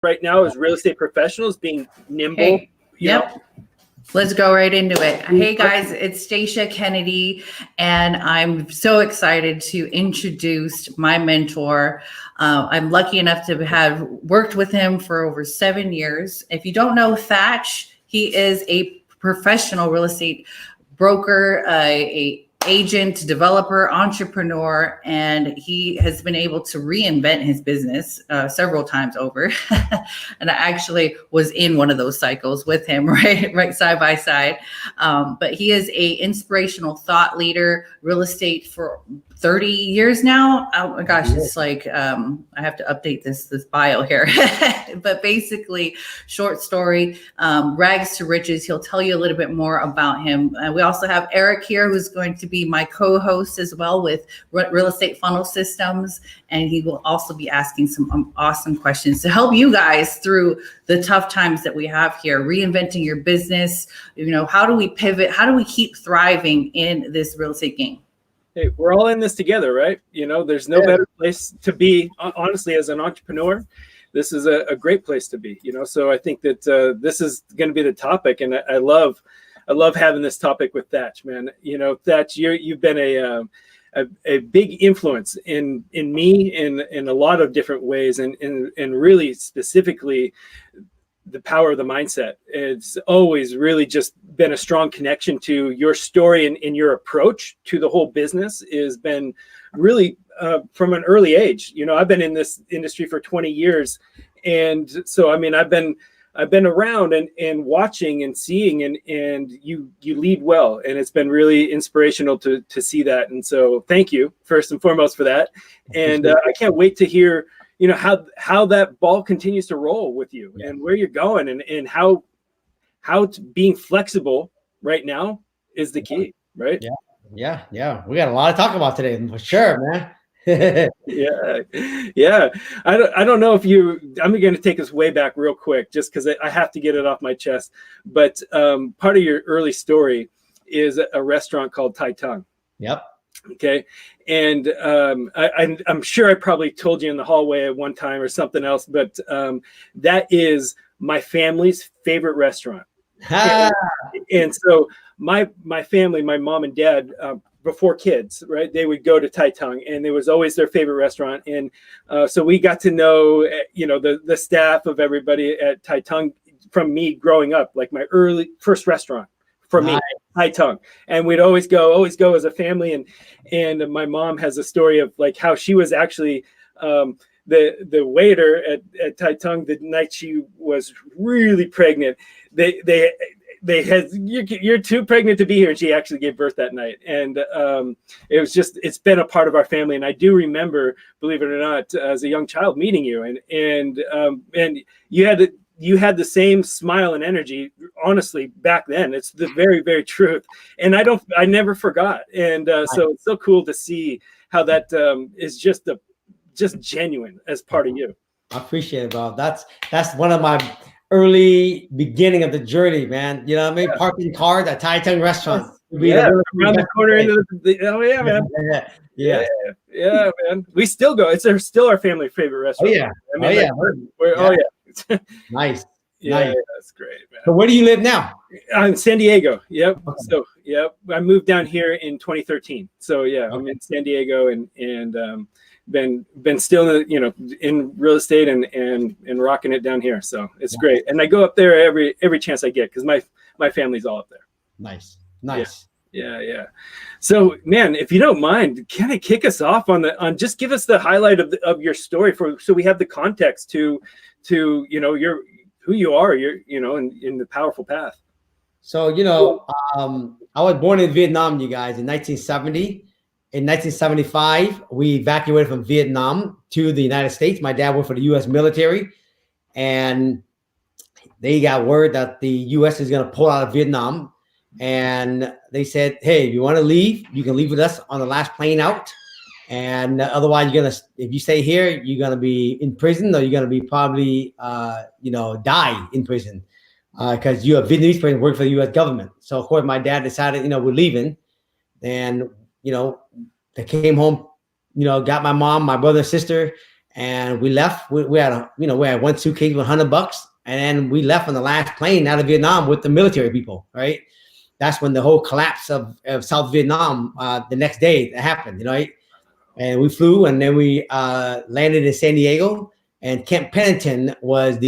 right now as real estate professionals, being nimble. Hey, yep. Let's go right into it. Hey guys, it's Stacia Kennedy, and I'm so excited to introduce my mentor. I'm lucky enough to have worked with him for over 7 years. If you don't know Thach, he is a professional real estate broker, a agent, developer, entrepreneur, and he has been able to reinvent his business several times over. And I actually was in one of those cycles with him, right side by side. But he is a inspirational thought leader, real estate for 30 years now. Oh my gosh, it's like I have to update this bio here. But basically, short story, rags to riches. He'll tell you a little bit more about him. We also have Eric here, who's going to be my co-host as well with Real Estate Funnel Systems, and he will also be asking some awesome questions to help you guys through the tough times that we have here, reinventing your business. You know, how do we pivot? How do we keep thriving in this real estate game? Hey, we're all in this together, right? You know, there's no better place to be, honestly, as an entrepreneur. This is a great place to be, you know. So I think that this is going to be the topic, and I love having this topic with Thach, man. You know, Thach, you've been a big influence in me in a lot of different ways, and really specifically the power of the mindset. It's always really just been a strong connection to your story, and your approach to the whole business has been really from an early age. You know, I've been in this industry for 20 years. And so, I mean, I've been around and watching and seeing, and you lead well. And it's been really inspirational to see that. And so thank you first and foremost for that. And I can't wait to hear, you know, how that ball continues to roll with you, and where you're going, and how being flexible right now is the key, right? Yeah. We got a lot to talk about today, for sure, man. yeah. I don't know if I'm going to take us way back real quick, just because I have to get it off my chest. But part of your early story is a restaurant called Thach. Yep. Okay. And I'm sure I probably told you in the hallway at one time or something else, but that is my family's favorite restaurant. And so my family, my mom and dad, before kids, right, they would go to Thach, and it was always their favorite restaurant. And so we got to know, you know, the staff of everybody at Thach from me growing up, like my first restaurant for me, Thach. And we'd always go as a family. And my mom has a story of like how she was actually the waiter at Thach the night she was really pregnant. They had, you're too pregnant to be here, and she actually gave birth that night. And it's been a part of our family. And I do remember, believe it or not, as a young child meeting you, and you had the same smile and energy, honestly, back then. It's the very, very truth. And I never forgot. And so it's so cool to see how that is just genuine as part of you. I appreciate it, bro. That's one of my early beginning of the journey, man. You know what I mean? Parking cars at Thach restaurant. Around the corner into oh yeah, man. Yeah, man. We still go. It's still our family favorite restaurant. Oh yeah. I mean, Nice. Nice. That's great, man. So where do you live now? I'm in San Diego. Yep. Okay. So I moved down here in 2013. So I'm in San Diego, and been still in real estate and rocking it down here. So it's great. And I go up there every chance I get, because my family's all up there. Nice. Yeah. So, man, if you don't mind, kind of kick us off on just give us the highlight of your story so we have the context to who you are, in the powerful path. So, I was born in Vietnam, you guys, in 1970. In 1975, we evacuated from Vietnam to the United States. My dad worked for the U.S. military, and they got word that the U.S. is going to pull out of Vietnam. And they said, hey, if you want to leave, you can leave with us on the last plane out. And otherwise, if you stay here, you're going to be in prison, or you're going to be probably, die in prison, because you're a Vietnamese person working for the U.S. government. So, of course, my dad decided, we're leaving. And, they came home, got my mom, my brother, sister, and we left. We had we had one suitcase with $100, and then we left on the last plane out of Vietnam with the military people. Right, that's when the whole collapse of South Vietnam the next day that happened. Right, and we flew, and then we landed in San Diego, and Camp Pennington was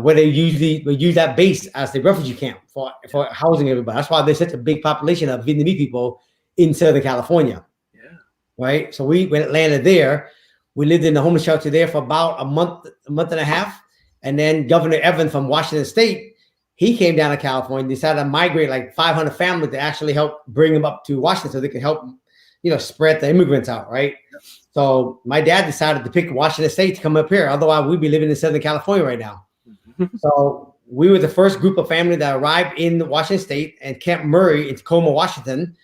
where they usually would use that base as the refugee camp for housing everybody. That's why there's such a big population of Vietnamese people in Southern California. Yeah. Right. So we landed there. We lived in the homeless shelter there for about a month and a half. And then Governor Evans from Washington State, he came down to California, decided to migrate like 500 families to actually help bring them up to Washington so they could help, spread the immigrants out. Right. Yeah. So my dad decided to pick Washington State to come up here. Otherwise, we'd be living in Southern California right now. So we were the first group of family that arrived in Washington State and Camp Murray in Tacoma, Washington,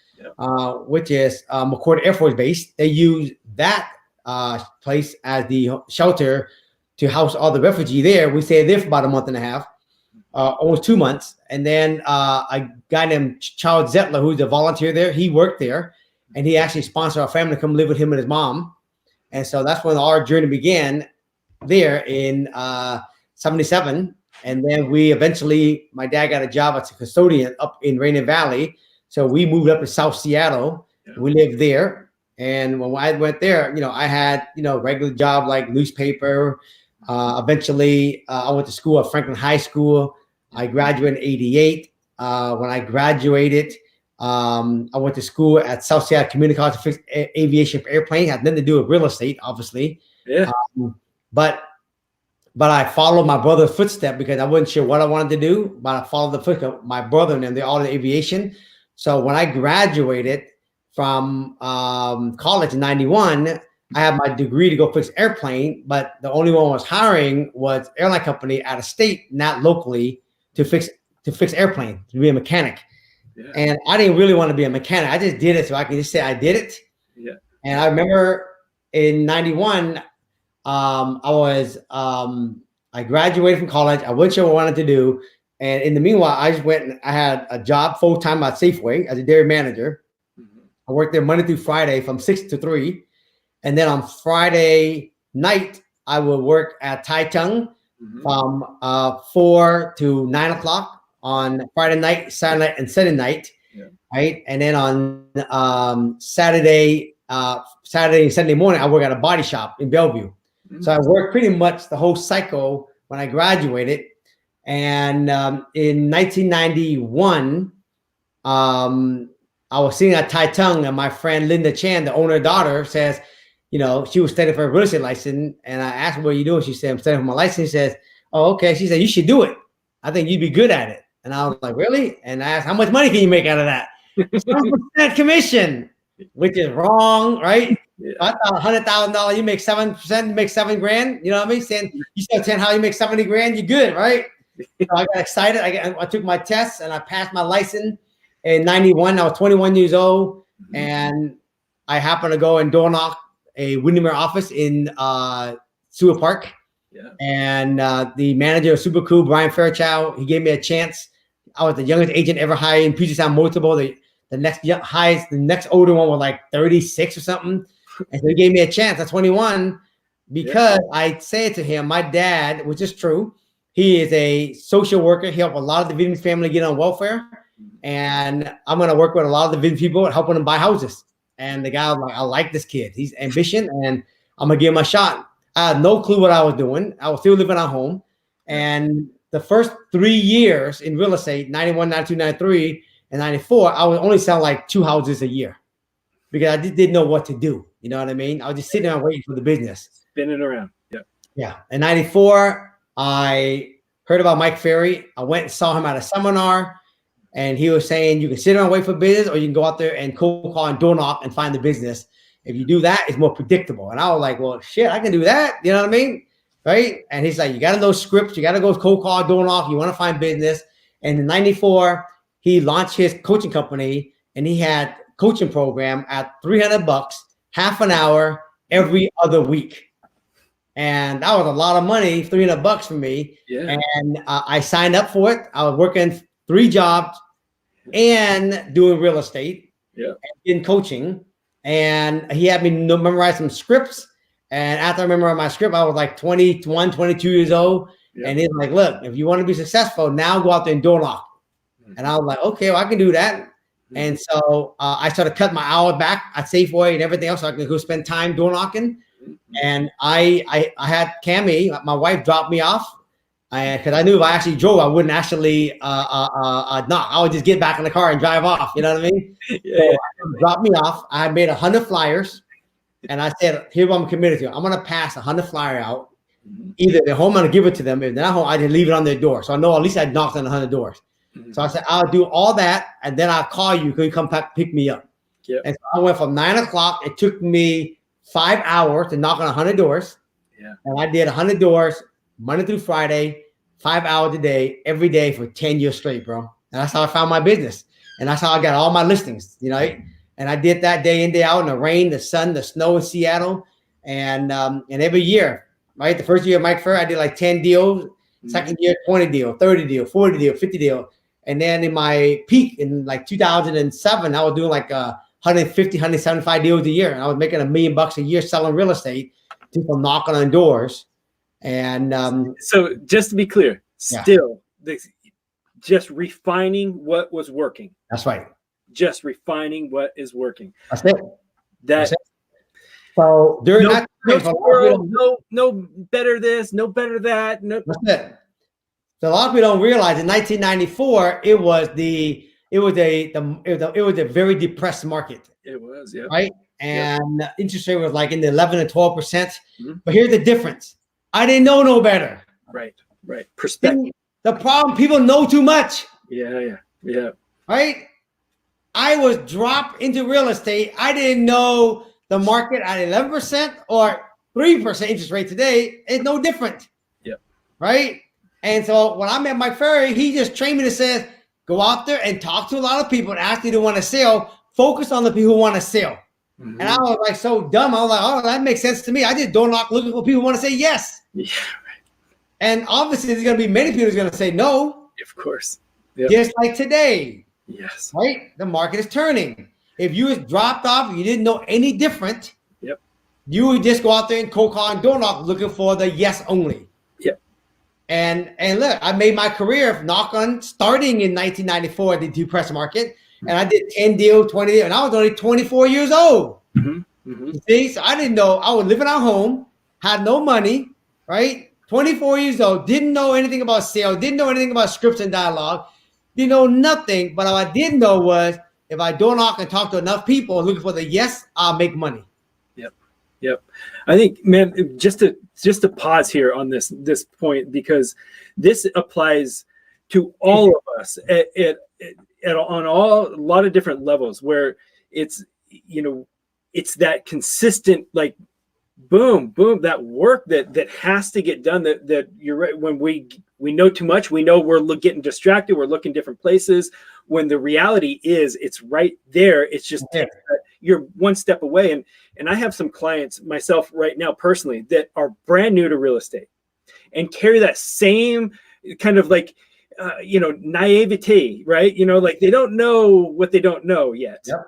which is McCord Air Force Base. They used that place as the shelter to house all the refugees there. We stayed there for about a month and a half, almost 2 months. And then a guy named Charles Zettler, who's a volunteer there, he worked there, and he actually sponsored our family to come live with him and his mom. And so that's when our journey began there in 77. And then my dad got a job as a custodian up in Rainier Valley. So we moved up to South Seattle. Yeah. We lived there. And when I went there, I had, regular job like newspaper. Eventually I went to school at Franklin High School. I graduated in 88. When I graduated, I went to school at South Seattle Community College to fix aviation for airplanes. Had nothing to do with real estate, obviously. Yeah. But I followed my brother's footsteps because I wasn't sure what I wanted to do, but I followed the footsteps of my brother, and they're all in aviation. So when I graduated from college in 91, I had my degree to go fix airplane, but the only one was hiring was airline company out of state, not locally, to fix airplane, to be a mechanic. Yeah. And I didn't really want to be a mechanic. I just did it so I can just say I did it. Yeah. And I remember in 91, I graduated from college. I wasn't sure what I wanted to do. And in the meanwhile, I just went and I had a job full-time at Safeway as a dairy manager. Mm-hmm. I worked there Monday through Friday from 6 to 3. And then on Friday night, I would work at Tai Tung from 4 to 9 o'clock on Friday night, Saturday night, and Sunday night. Yeah. Right. And then on Saturday and Sunday morning, I work at a body shop in Bellevue. So I worked pretty much the whole cycle when I graduated. And in 1991, I was sitting at Tai Tung, and my friend Linda Chan, the owner's daughter, says, she was studying for a real estate license. And I asked her, what are you doing? She said, I'm studying for my license. She says, oh, okay. She said, you should do it. I think you'd be good at it. And I was like, really? And I asked, how much money can you make out of that? 7% commission, which is wrong, right? Yeah. I thought $100,000, you make 7%, you make $7,000. You know what I mean? Saying you sell 10, how you make 70 grand, you're good, right? So I got excited. I took my tests and I passed my license in 91. I was 21 years old, and I happened to go and door knock a Windermere office in Sewer Park. Yeah. And the manager was super cool, Brian Fairchild. He gave me a chance. I was the youngest agent ever hired in Puget Sound Multiple. The next older one was like 36 or something. And so he gave me a chance at 21 because I said to him, my dad, which is true, he is a social worker. He helped a lot of the Vietnamese family get on welfare. And I'm going to work with a lot of the Vietnamese people and helping them buy houses. And the guy was like, I like this kid. He's ambitious, and I'm going to give him a shot. I had no clue what I was doing. I was still living at home. And the first 3 years in real estate, 91, 92, 93, and 94, I was only selling like 2 houses a year because I just didn't know what to do. You know what I mean? I was just sitting there waiting for the business. Spinning around. Yeah. Yeah. In 94, I heard about Mike Ferry. I went and saw him at a seminar, and he was saying you can sit around and wait for business, or you can go out there and cold call and door knock and find the business. If you do that, it's more predictable. And I was like, well, shit, I can do that. You know what I mean? Right. And he's like, you got to know scripts. You got to go cold call, door knock. You want to find business. And in 94, he launched his coaching company, and he had coaching program at $300, half an hour every other week. And that was a lot of money, $300 for me. Yeah. And I signed up for it. I was working 3 jobs and doing real estate, and in coaching. and he had me memorize some scripts. And after I memorized my script, I was like 21, 22 years old. Yep. And he's like, look, if you want to be successful, now go out there and door knock. And I was like, okay, well, I can do that. And so I started cutting my hours back at Safeway and everything else, so I can go spend time door knocking. And I had Camie, my wife, drop me off because I knew if I actually drove, I wouldn't actually knock. I would just get back in the car and drive off. You know what I mean? So drop me off. I made 100 flyers, and I said, "Here's what I'm committed to. I'm gonna pass 100 flyer out. Either they're home, I'm gonna give it to them. If they're not home, I just leave it on their door. So I know at least I knocked on 100 doors." So I said, I'll do all that, and then I'll call you. Can you come pick me up? Yep. And so I went from 9 o'clock. It took me 5 hours to knock on 100 doors. Yeah. And I did 100 doors Monday through Friday, 5 hours a day, every day for 10 years straight, bro. And that's how I found my business. And that's how I got all my listings, you know. And I did that day in, day out in the rain, the sun, the snow in Seattle. And every year, right? The first year of Mike Ferrer, I did like 10 deals. Second year, 20 deal, 30 deal, 40 deal, 50 deal. And then in my peak in like 2007, I was doing like 150, 175 deals a year. And I was making $1 million a year selling real estate, people knocking on doors. And so just to be clear, still just refining what was working. That's right. Just refining what is working. That's it. That's it. So during no, that time, no better this, no better that. No. That's it. So a lot of people don't realize in 1994 it was a very depressed market. It was, yeah. Right, and the interest rate was like in the 11 to 12%. But here's the difference: I didn't know no better. Right. Perspective. The problem: people know too much. Yeah. Right. I was dropped into real estate. I didn't know the market at 11% or 3% interest rate today is no different. Yep. Right. And so when I met Mike Ferrer, he just trained me to say, go out there and talk to a lot of people and ask you to want to sell. Focus on the people who want to sell. And I was like so dumb. I was like, oh, that makes sense to me. I just door knock looking for people who want to say yes. Yeah. And obviously there's going to be many people who's going to say no. Of course. Yep. Just like today. Yes. Right? The market is turning. If you was dropped off, you didn't know any different. Yep. You would just go out there and cold call and door knock looking for the yes only. Yep. And look, I made my career knock on starting in 1994 at the depressed market, and I did 10 deals, 20 deals, and I was only 24 years old. You see, so I didn't know. I was living at home, had no money, right? 24 years old, didn't know anything about sales, didn't know anything about scripts and dialogue, didn't know nothing. But what I did know was if I door knock and talk to enough people looking for the yes, I'll make money. Yep. I think, man, just to pause here on this point, because this applies to all of us on a lot of different levels, where it's that consistent, like, boom, that work that has to get done, that you're right. When we know too much, we know we're getting distracted. We're looking different places, when the reality is it's right there. It's just you're one step away. And I have some clients myself right now personally that are brand new to real estate and carry that same kind of like, naivete, right? Like they don't know what they don't know yet. Yep.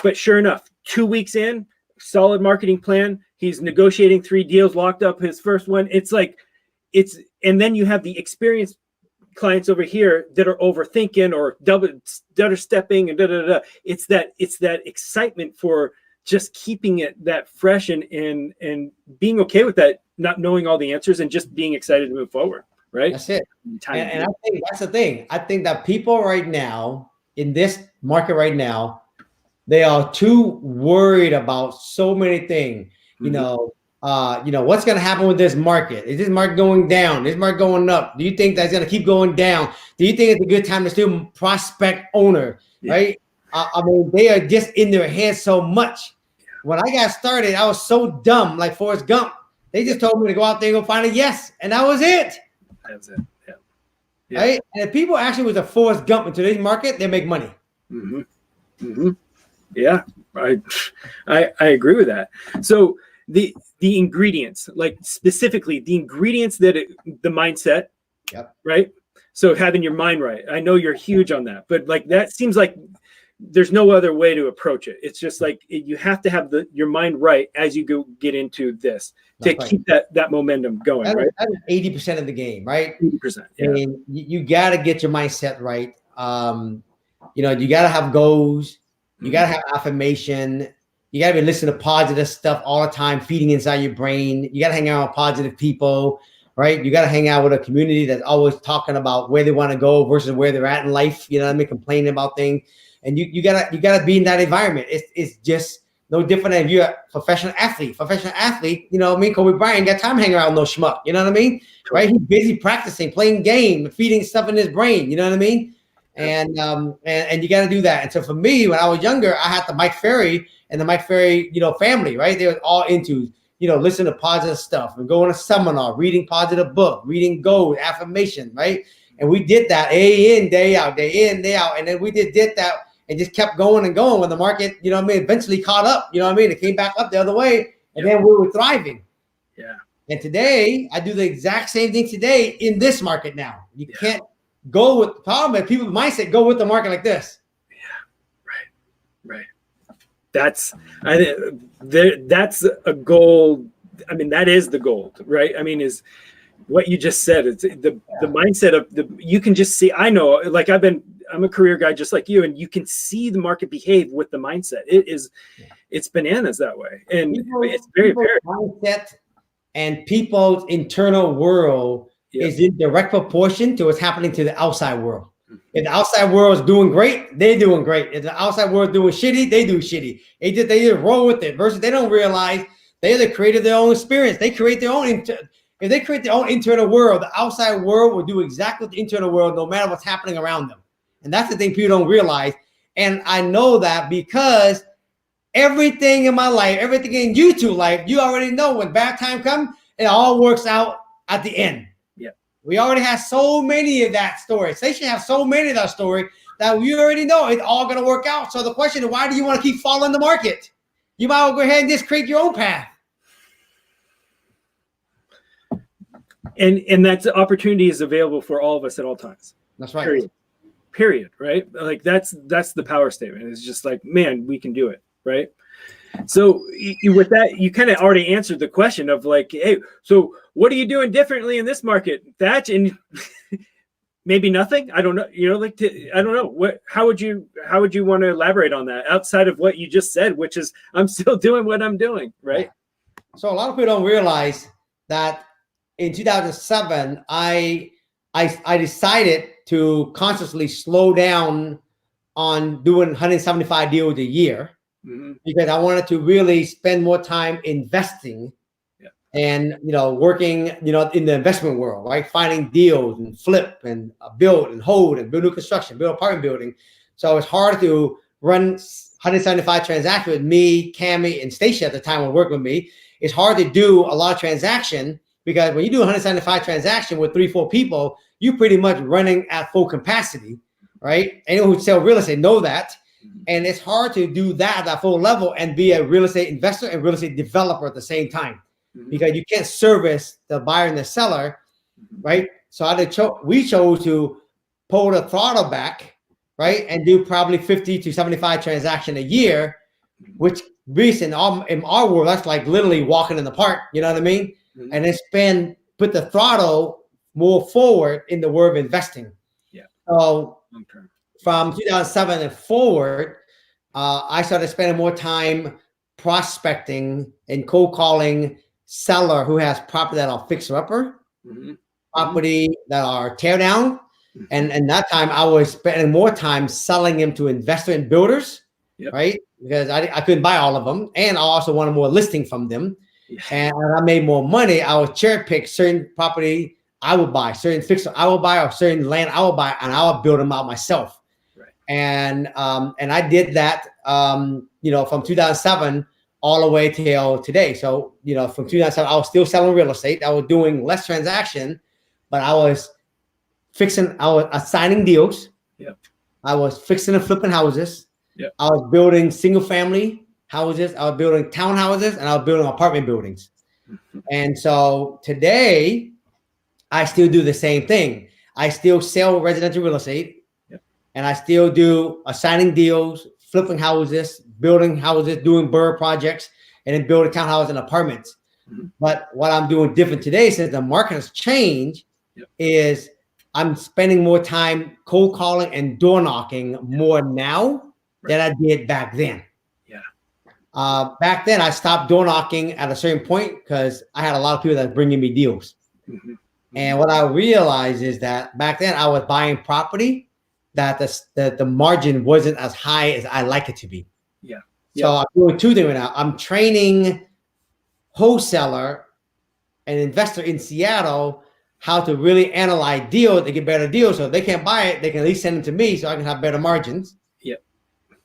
But sure enough, 2 weeks in, solid marketing plan. He's negotiating 3 deals, locked up his first one. And then you have the experienced clients over here that are overthinking or double stepping and da da da. It's that excitement for just keeping it that fresh and being okay with that, not knowing all the answers and just being excited to move forward. Right. That's it. And I think that's the thing. I think that people right now in this market right now, they are too worried about so many things. What's going to happen with this market? Is this market going down? Is this market going up? Do you think that's going to keep going down? Do you think it's a good time to still prospect owner? Yeah. Right? I mean, they are just in their head so much. When I got started, I was so dumb, like Forrest Gump. They just told me to go out there and go find a yes, and that was it. That's it. Yeah. Right? And if people actually was a Forrest Gump in today's market, they make money. Yeah, I agree with that. So the ingredients, like specifically the ingredients the mindset, right? So having your mind right. I know you're huge on that, but like that seems like there's no other way to approach it. It's just like you have to have your mind right as you go get into this to keep that momentum going. Right, that's 80% of the game, right? 80%. Yeah. I mean, you got to get your mindset right. You know, you got to have goals. You got to have affirmation. You got to be listening to positive stuff all the time, feeding inside your brain. You got to hang out with positive people, right? You got to hang out with a community that's always talking about where they want to go versus where they're at in life. You know what I mean? Complaining about things. And you gotta be in that environment. It's just no different than if you're a professional athlete. You know what I mean? Kobe Bryant got time hanging around with no schmuck. You know what I mean? Right? He's busy practicing, playing game, feeding stuff in his brain. You know what I mean? And you got to do that. And so for me, when I was younger, I had the Mike Ferry and the Mike Ferry, you know, family, right? They were all into, you know, listening to positive stuff and going to seminar, reading positive book, reading goals, affirmation, right? And we did that day in, day out. And then we did that and just kept going and going when the market, you know what I mean, eventually caught up, you know what I mean? It came back up the other way and then we were thriving. Yeah. And today, I do the exact same thing today in this market now. You can't go with the problem. People's mindset go with the market like this. Yeah, right. That's that's a goal. I mean, that is the goal, right? I mean, is what you just said. It's the mindset of you can just see. I know, like I'm a career guy just like you, and you can see the market behave with the mindset. It's bananas that way, and it's very apparent. Mindset and people's internal world is in direct proportion to what's happening to the outside world. If the outside world is doing great, they're doing great. If the outside world is doing shitty, they do shitty. They just roll with it. Versus they don't realize they either created their own experience. They create their own. If they create their own internal world, the outside world will do exactly what the internal world, no matter what's happening around them. And that's the thing people don't realize. And I know that because everything in my life, everything in YouTube life, you already know when bad time comes, it all works out at the end. We already have so many of that story. They should have so many of that story that we already know it's all going to work out. So the question is, why do you want to keep following the market? You might well go ahead and just create your own path. And that opportunity is available for all of us at all times. That's right. Period. Right? Like that's the power statement. It's just like, man, we can do it. Right? So with that, you kind of already answered the question of like, hey, so what are you doing differently in this market, Thach? And maybe nothing. I don't know. You know, I don't know. How would you want to elaborate on that outside of what you just said, which is I'm still doing what I'm doing, right? So a lot of people don't realize that in 2007, I decided to consciously slow down on doing 175 deals a year. Mm-hmm. Because I wanted to really spend more time investing and, you know, working, you know, in the investment world, right? Finding deals and flip and build and hold and build new construction, build apartment building. So it's hard to run 175 transactions with me, Camie, and Stacia at the time were working with me. It's hard to do a lot of transaction because when you do 175 transactions with 3-4 people, you're pretty much running at full capacity, right? Anyone who sell real estate know that. And it's hard to do that at that full level and be a real estate investor and real estate developer at the same time, because you can't service the buyer and the seller, right? So we chose to pull the throttle back, right, and do probably 50 to 75 transactions a year, which in our world, that's like literally walking in the park, you know what I mean? Mm-hmm. And then put the throttle more forward in the world of investing. Yeah. So from 2007 and forward, I started spending more time prospecting and cold calling seller who has property that are fixer upper, property that are tear down. And that time I was spending more time selling them to investor and builders, right? Because I couldn't buy all of them. And I also wanted more listing from them. And I made more money. I would cherry pick certain property I would buy, certain fixer I would buy, or certain land I would buy, and I would build them out myself. And I did that, you know, from 2007 all the way till today. So, you know, from 2007, I was still selling real estate. I was doing less transaction, but I was assigning deals. Yep. I was fixing and flipping houses. Yep. I was building single family houses. I was building townhouses, and I was building apartment buildings. And so today, I still do the same thing. I still sell residential real estate. and I still do assigning deals, flipping houses, building houses, doing burr projects, and then building townhouses and apartments. But what I'm doing different today, since the market has changed, is I'm spending more time cold calling and door knocking more now than I did back then. Back then, I stopped door knocking at a certain point because I had a lot of people that were bringing me deals. And what I realized is that back then I was buying property that the margin wasn't as high as I like it to be. So I'm doing two things right now. I'm training wholesaler and investor in Seattle how to really analyze deals to get better deals. So if they can't buy it, they can at least send them to me so I can have better margins.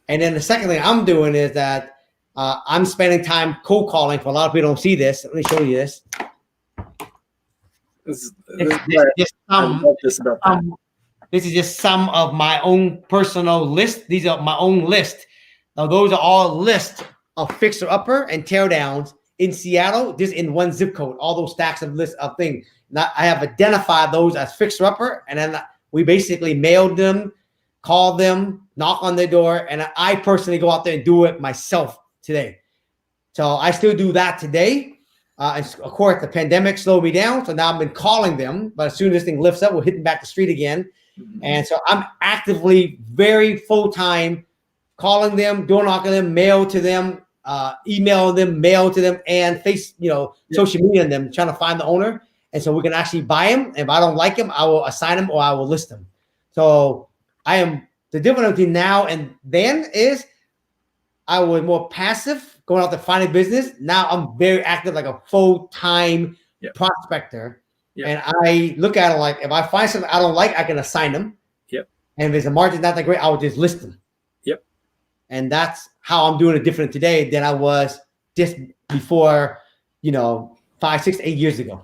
And then the second thing I'm doing is that I'm spending time cold calling. For a lot of people don't see this. Let me show you this. This is just some of my own personal list. These are my own list. Now, those are all lists of fixer upper and tear downs in Seattle, just in one zip code, all those stacks of lists of things. Now, I have identified those as fixer upper, and then we basically mailed them, called them, knock on their door, and I personally go out there and do it myself today. So I still do that today. And of course, the pandemic slowed me down, so now I've been calling them, but as soon as this thing lifts up, we're hitting back the street again. And so I'm actively, very full-time calling them, door knocking them, mail to them, email them, mail to them, and social media them, trying to find the owner. And so we can actually buy them. If I don't like them, I will assign them or I will list them. So the difference between now and then is I was more passive, going out to find a business. Now I'm very active, like a full-time prospector. And I look at it like, if I find something I don't like, I can assign them. And if there's a margin not that great, I will just list them. And that's how I'm doing it different today than I was just before, 5, 6, 8 years ago.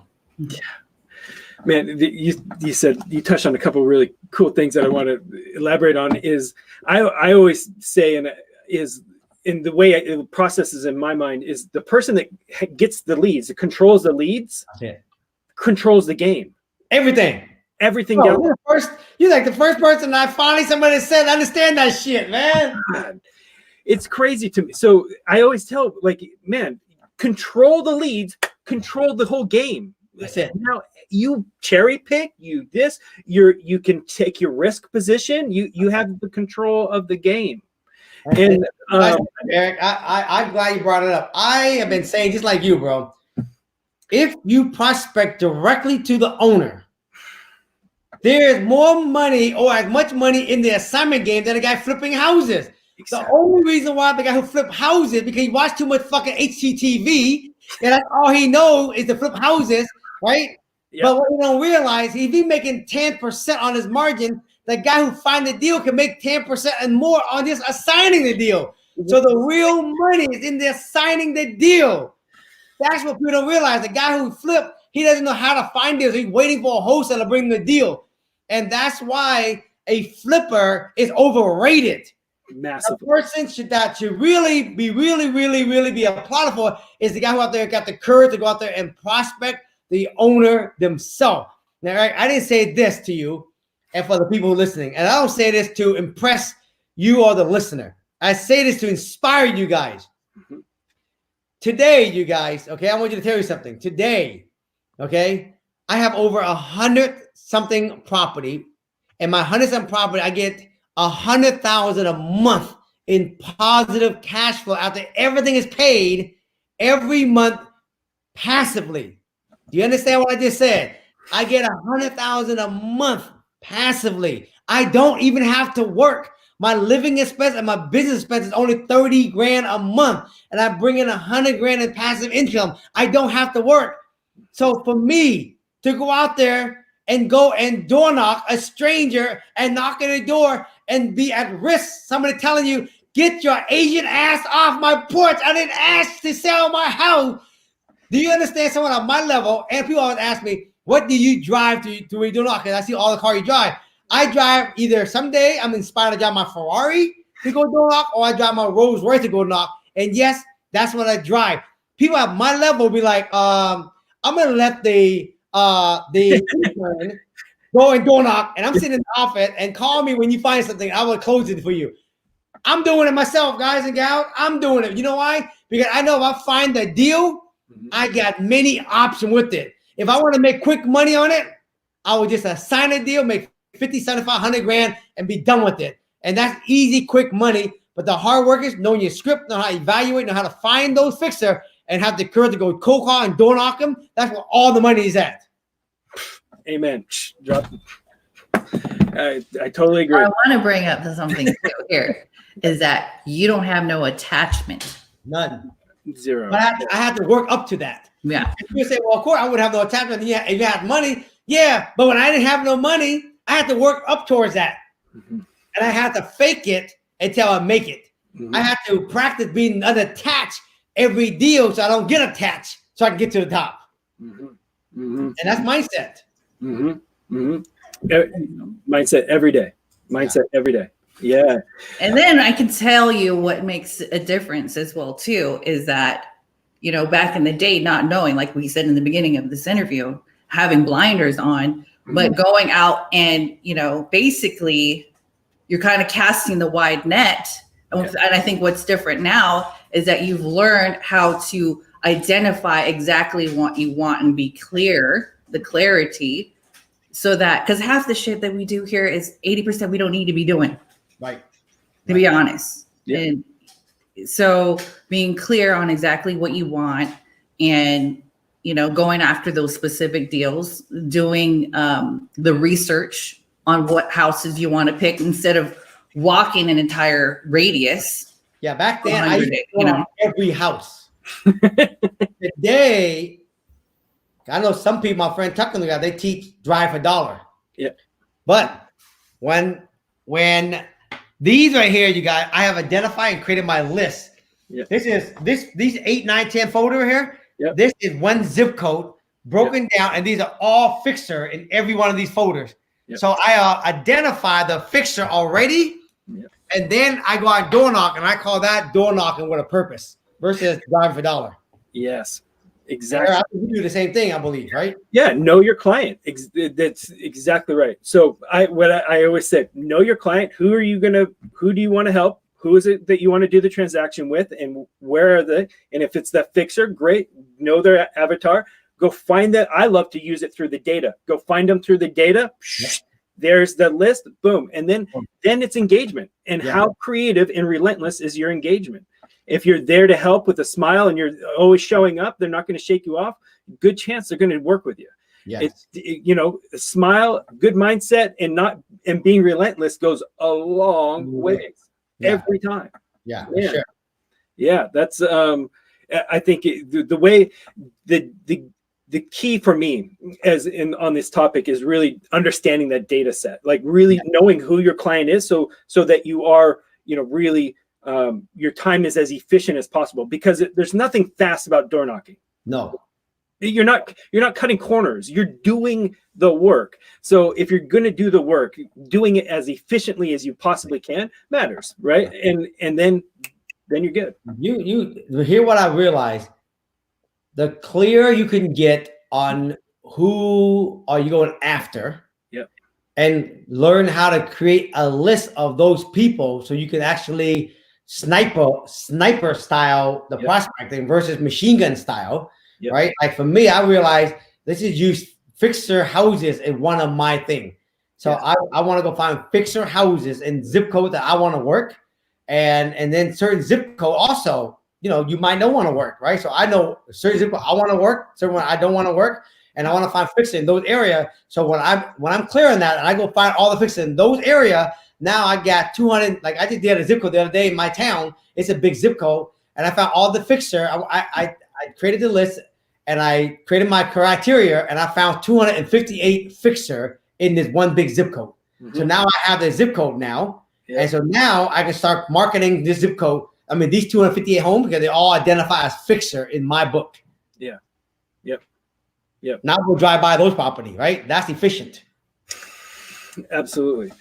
Man, you said, you touched on a couple of really cool things that I want to elaborate on. Is I always say, and is in the way it processes in my mind, is the person that gets the leads, that controls the leads, controls the game. Everything down. You're like the first person I finally somebody said, understand that shit, man. God, it's crazy to me. So I always tell, man, control the leads, control the whole game. That's it. Now you cherry pick, you can take your risk position. You have the control of the game. And Eric, I'm glad you brought it up. I have been saying, just like you, bro, if you prospect directly to the owner, there's more money or as much money in the assignment game than a guy flipping houses. Exactly. The only reason why the guy who flip houses because he watched too much fucking HGTV, and that's all he knows is to flip houses, right? But what you don't realize, if he's making 10% on his margin, the guy who find the deal can make 10% and more on just assigning the deal. So the real money is in the assigning the deal. That's what people don't realize. The guy who flipped, he doesn't know how to find deals. He's waiting for a wholesaler to bring the deal. And that's why a flipper is overrated. Massive. The person that should really be applauded for is the guy who out there got the courage to go out there and prospect the owner themselves. Now, right, I didn't say this to you and for the people listening. And I don't say this to impress you or the listener. I say this to inspire you guys. Today, you guys, okay, I want you to tell you something. Today, okay, I have over 100-something property. And my 100-something property, I get $100,000 a month in positive cash flow after everything is paid every month passively. Do you understand what I just said? I get $100,000 a month passively. I don't even have to work. My living expense and my business expense is only $30,000 a month, and I bring in $100,000 in passive income. I don't have to work. So for me to go out there and go and door knock a stranger and knock on the door and be at risk, somebody telling you, get your Asian ass off my porch. I didn't ask to sell my house. Do you understand? Someone on my level, and people always ask me, what do you drive to when you do knock? Because I see all the car you drive. I drive either someday I'm inspired to drive my Ferrari to go door knock, or I drive my Rolls Royce to go knock. And yes, that's what I drive. People at my level be like, I'm gonna let the intern go and door knock, and I'm sitting in the office, and call me when you find something. I will close it for you. I'm doing it myself, guys and gals. I'm doing it. You know why? Because I know if I find the deal, I got many options with it. If I want to make quick money on it, I would just assign a deal, make 50, 75, 100 grand, and be done with it. And that's easy, quick money. But the hard workers, knowing your script, know how to evaluate, know how to find those fixer, and have the courage to go cold call and door knock them. That's where all the money is at. Amen. Drop. I totally agree. I want to bring up something too here is that you don't have no attachment. None. Zero. But I had to work up to that. Yeah. You say, well, of course, I would have no attachment. Yeah, if you had money, yeah. But when I didn't have no money, I had to work up towards that. And I had to fake it until I make it. I had to practice being unattached every deal so I don't get attached so I can get to the top. And that's mindset. Mindset every day. Mindset every day. Yeah. And then I can tell you what makes a difference as well, too, is that, you know, back in the day, not knowing, like we said in the beginning of this interview, having blinders on, but going out and, you know, basically you're kind of casting the wide net. And I think what's different now is that you've learned how to identify exactly what you want and be clear, the clarity, so that, because half the shit that we do here is 80% we don't need to be doing. Right. To be honest. Yeah. And so being clear on exactly what you want and, you know, going after those specific deals, doing the research on what houses you want to pick instead of walking an entire radius. Yeah, back then I used to go on every house. Today, I know some people, my friend Thach Nguyen, they teach drive for dollar. Yeah. But when these right here, you guys, I have identified and created my list. Yeah. These 8, 9, 10 folder here. Yep. This is one zip code broken down, and these are all fixer in every one of these folders. Yep. So I identify the fixer already, and then I go out door knock, and I call that door knocking with a purpose versus driving for dollar. Yes, exactly. You do the same thing, I believe, right? Yeah, know your client. That's exactly right. So I always said, know your client. Who do you want to help? Who is it that you want to do the transaction with, and where are they? And if it's that fixer, great. Know their avatar. Go find that. I love to use it through the data. Go find them through the data. There's the list. Boom. And then it's engagement. And how creative and relentless is your engagement? If you're there to help with a smile and you're always showing up, they're not going to shake you off. Good chance they're going to work with you. Yes. It's, you know, a smile, good mindset, and being relentless goes a long way every time. Yeah, sure. Yeah, that's I think the way the key for me on this topic is really understanding that data set, like really knowing who your client is, so that you are, you know, really your time is as efficient as possible, because there's nothing fast about door knocking. No, you're not cutting corners. You're doing the work. So if you're going to do the work, doing it as efficiently as you possibly can matters, right? And then you're good. You hear what I realized. The clearer you can get on who are you going after, and learn how to create a list of those people so you can actually sniper style the prospecting versus machine gun style, right? Like for me, I realized this is use fixer houses in one of my thing. So I want to go find fixer houses and zip code that I want to work, and then certain zip code also, you know, you might not want to work, right? So I know certain zip code I want to work, certain one I don't want to work, and I want to find fixer in those areas. So when I'm clear on that, and I go find all the fixer in those area, now I got 200. Like I just did a zip code the other day in my town. It's a big zip code, and I found all the fixer. I created the list, and I created my criteria, and I found 258 fixer in this one big zip code. So now I have the zip code now, and so now I can start marketing this zip code. I mean, these 258 homes, because they all identify as fixer in my book. Now we'll drive by those property, right? That's efficient. Absolutely.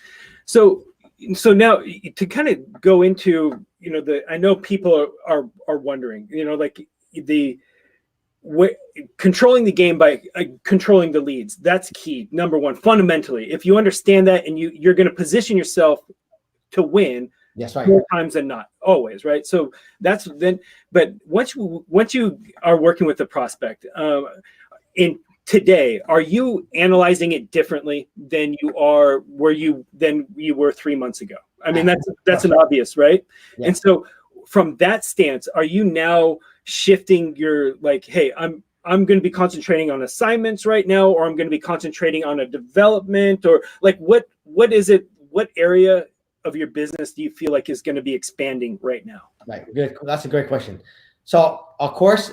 So now to kind of go into, you know, I know people are wondering, you know, like controlling the game by controlling the leads. That's key. Number one, fundamentally, if you understand that and you're going to position yourself to win. Yes, right. More times than not, always, right? So that's then. But once you are working with the prospect, in today, are you analyzing it differently than you were 3 months ago? I mean, that's an obvious, right? Yeah. And so from that stance, are you now shifting your like, hey, I'm going to be concentrating on assignments right now, or I'm going to be concentrating on a development, or like what is it? What area of your business do you feel like is going to be expanding right now? Right. Good. That's a great question. So of course,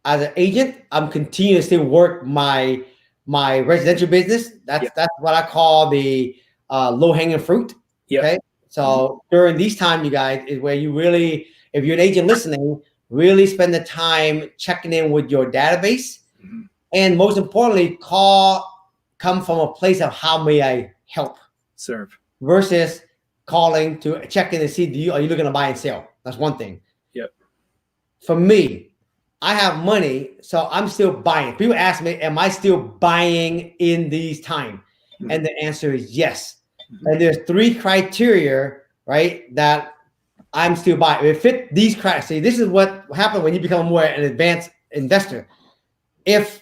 as an agent, I'm continuously work my residential business. That's what I call the low hanging fruit. Yep. Okay. So during these time, you guys, is where you really, if you're an agent listening, really spend the time checking in with your database. Mm-hmm. And most importantly, come from a place of how may I help serve versus calling to check in and see, are you looking to buy and sell? That's one thing. Yep. For me, I have money, so I'm still buying. People ask me, am I still buying in these times? Mm-hmm. And the answer is yes. Mm-hmm. And there's 3 criteria, right, that I'm still buying. If it fit these criteria, see, this is what happens when you become more an advanced investor. If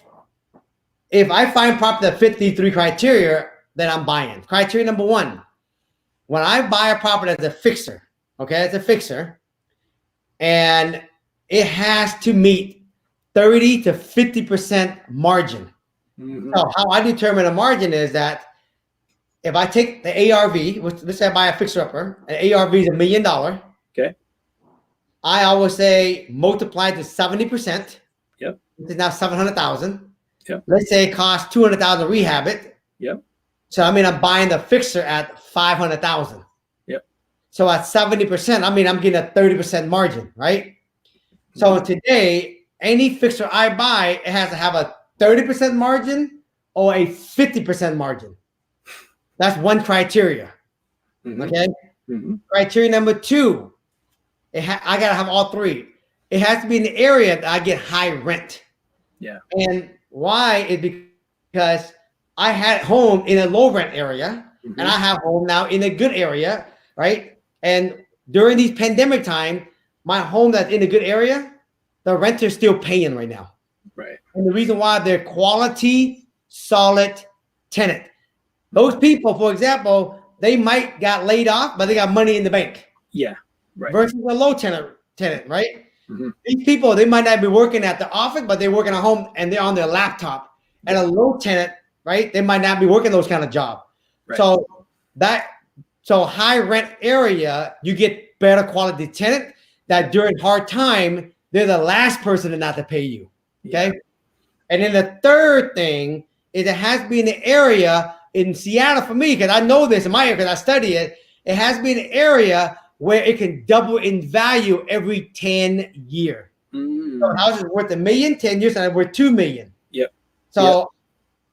I find property that fit these 3 criteria, then I'm buying. Criteria number 1. When I buy a property as a fixer, okay, it's a fixer, and it has to meet 30 to 50% margin. Mm-hmm. So how I determine a margin is that if I take the ARV, which let's say I buy a fixer-upper, and ARV is $1 million. Okay. I always say multiply to 70%. Yep. Which is now 700,000. Yep. Let's say it costs 200,000 to rehab it. Yep. So I mean, I'm buying the fixer at 500,000. Yep. So at 70%, I mean, I'm getting a 30% margin, right? So today, any fixer I buy, it has to have a 30% margin or a 50% margin. That's one criteria. Mm-hmm. Okay. Mm-hmm. Criteria number 2, I gotta have all 3. It has to be in the area that I get high rent. Yeah. And why is because I had home in a low rent area, mm-hmm. and I have home now in a good area, right? And during these pandemic time, my home that's in a good area, the renter's still paying right now. Right. And the reason why they're quality, solid tenant. Those people, for example, they might got laid off, but they got money in the bank. Yeah. Right. Versus a low tenant, right? Mm-hmm. These people, they might not be working at the office, but they're working at home and they're on their laptop. And a low tenant, right? They might not be working those kind of jobs. Right. So high rent area, you get better quality tenant that during hard time, they're the last person to not to pay you. Okay. Yeah. And then the third thing is it has to be in the area in Seattle for me, because I know this in my area because I study it. It has to be an area where it can double in value every 10 years. Mm. So a house is worth $1 million, 10 years, and it's worth $2 million. Yep. So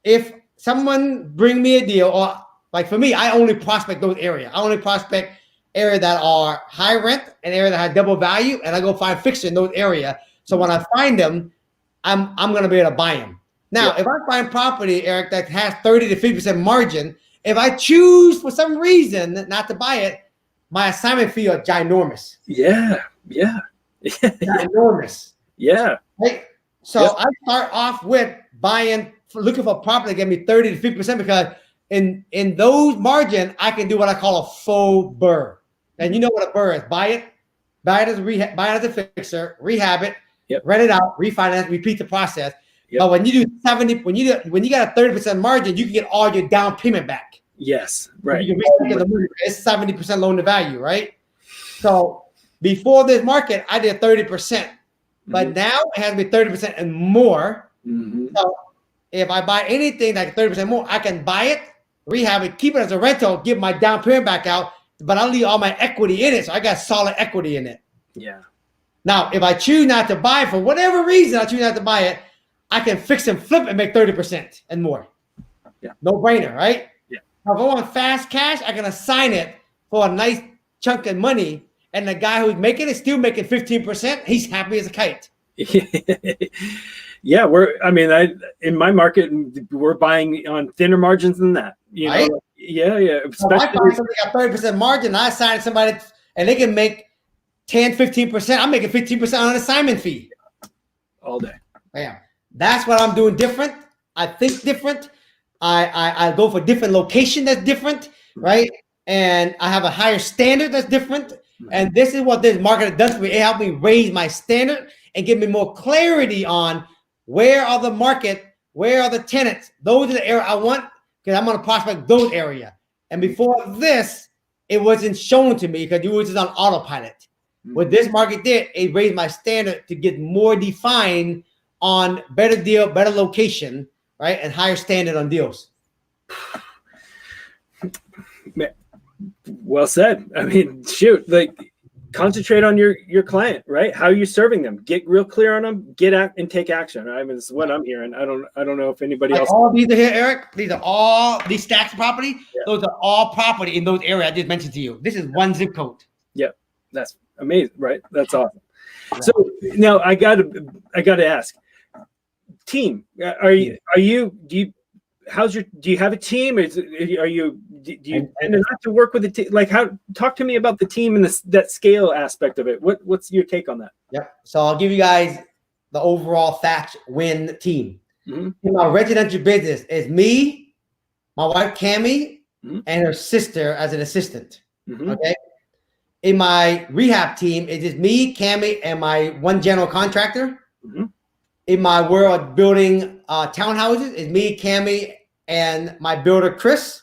if someone bring me a deal, or like for me, I only prospect those areas. I only prospect areas that are high rent and areas that have double value, and I go find fixers in those areas. So when I find them, I'm going to be able to buy them. Now, if I find property, Eric, that has 30 to 50% margin, if I choose for some reason not to buy it, my assignment fee are ginormous. Yeah. Ginormous. Yeah. Right? So I start off with looking for property that give me 30 to 50% because in those margin, I can do what I call a faux BRRRR. And you know what a BRRRR is. Buy it as a fixer, rehab it, rent it out, refinance, repeat the process. Yep. But when you do 70, when you got a 30% margin, you can get all your down payment back. Yes, right. It's 70% loan to value, right? So before this market, I did 30%, but now it has to be 30% and more. Mm-hmm. So if I buy anything like 30% more, I can buy it, rehab it, keep it as a rental, give my down payment back out, but I'll leave all my equity in it. So I got solid equity in it. Yeah. Now, if I choose not to buy, for whatever reason, I choose not to buy it, I can fix and flip and make 30% and more. Yeah. No brainer, right? Yeah. Now, if I want fast cash, I can assign it for a nice chunk of money. And the guy who's making it still making 15%. He's happy as a kite. Yeah, in my market, we're buying on thinner margins than that. You Right? know, yeah. So I find somebody got 30% margin. I assign somebody and they can make 10, 15%. I'm making 15% on an assignment fee. All day. Yeah. That's what I'm doing different. I think different. I go for different location that's different, right? And I have a higher standard that's different. And this is what this market does for me. It helped me raise my standard and give me more clarity on where are the market, where are the tenants. Those are the area I want because I'm going to prospect those area. And before this, it wasn't shown to me because you were just on autopilot. What this market did, it raised my standard to get more defined on better deal, better location, right? And higher standard on deals. Well said. I mean, shoot, like concentrate on your client, right? How are you serving them? Get real clear on them, get out and take action. I mean, this is what I'm hearing. I don't know if anybody else. All these are here, Eric. These are all these stacks of property. Yeah. Those are all property in those areas I just mentioned to you. This is one zip code. Yeah, that's amazing, right? That's awesome. Yeah. So now I gotta ask, team, do you have a team? Do you have to work with a team? Like, talk to me about the team and that scale aspect of it. What's your take on that? Yep. So I'll give you guys the overall Thach Nguyen team. In my residential business is me, my wife Camie, and her sister as an assistant. Okay. In my rehab team, it is me, Camie, and my one general contractor. In my world building townhouses, it's me, Camie, and my builder, Chris.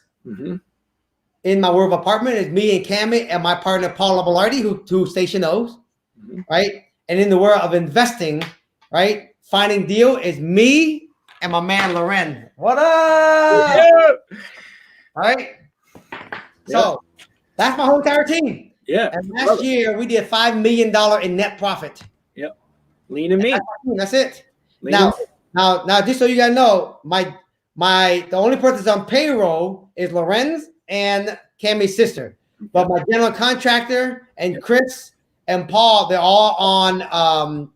In my world of apartment, it's me and Camie and my partner, Paula Bellardi, who Station knows, right? And in the world of investing, right, finding deal is me and my man, Loren. What up? Yeah. Right? So that's my whole entire team. Yeah. And last year, we did $5 million in net profit. Yep. Lean and mean. That's it. Now, just so you guys know, the only person that's on payroll is Lorenz and Camie's sister. But my general contractor and Chris and Paul, they're all on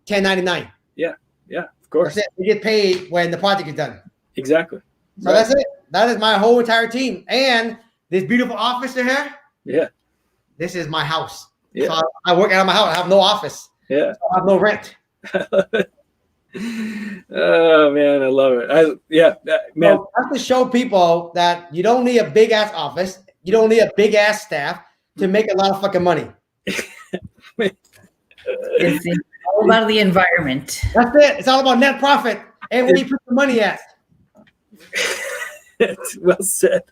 1099. Yeah, of course. That's it. They get paid when the project is done. Exactly. So that's it. That is my whole entire team. And this beautiful office in here. Yeah. This is my house. Yeah. So I work out of my house. I have no office. Yeah. So I have no rent. Oh man, I love it. Man. So I have to show people that you don't need a big ass office, you don't need a big ass staff to make a lot of fucking money. It's all about the environment. That's it. It's all about net profit and where you put the money at. It's well said.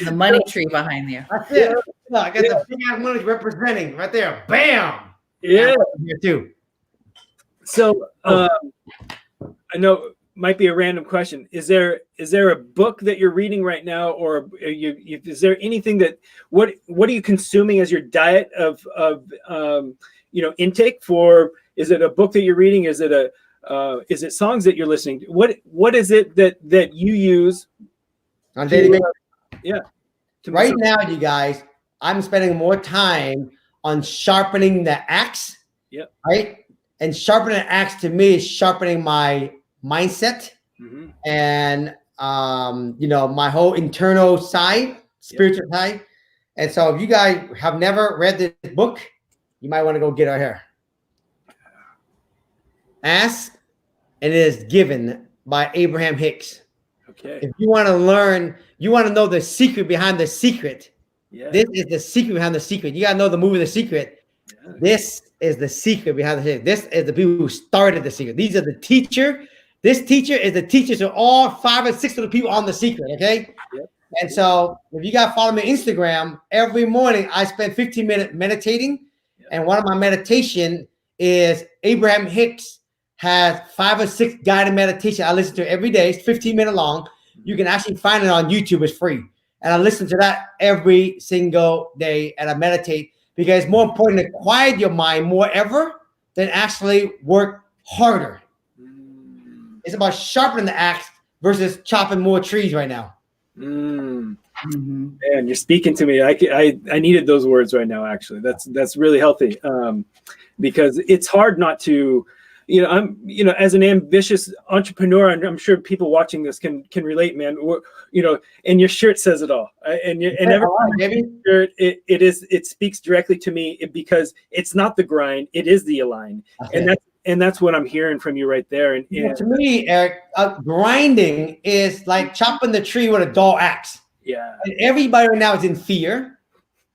The money tree behind there. That's it. Look, I got the big ass money representing right there. Bam. Yeah. Here too. So I know it might be a random question. Is there a book that you're reading right now, or is there anything what are you consuming as your diet of intake for? Is it a book that you're reading? Is it songs that you're listening to? What is it that you use on daily basis? Yeah. Right now, you guys, I'm spending more time on sharpening the axe. Yep. Right. And sharpening the axe to me is sharpening my mindset and my whole internal side, spiritual side. And so if you guys have never read this book, you might want to go get her here. Ask and it is given by Abraham Hicks. Okay. If you want to learn, you want to know the secret behind the secret. Yeah. This is the secret behind the secret. You got to know the movie The Secret. Yeah. This is the secret behind the secret. This is the people who started the secret. These are the teacher. This teacher is the teachers of all 5 or 6 of the people on the secret. Okay. Yep. And so if you got to follow me on Instagram, every morning I spend 15 minutes meditating. Yep. And one of my meditation is Abraham Hicks has 5 or 6 guided meditation. I listen to every day. It's 15 minutes long. You can actually find it on YouTube. It's free. And I listen to that every single day and I meditate because it's more important to quiet your mind more ever than actually work harder. It's about sharpening the axe versus chopping more trees right now. Man, you're speaking to me. I needed those words right now. Actually, that's really healthy because it's hard not to I'm, as an ambitious entrepreneur, and I'm sure people watching this can relate, man. And your shirt says it all. And every shirt, it speaks directly to me because it's not the grind, it is the align. Okay. And that's what I'm hearing from you right there. And to me, Eric, grinding is like chopping the tree with a dull axe. Yeah. And everybody right now is in fear.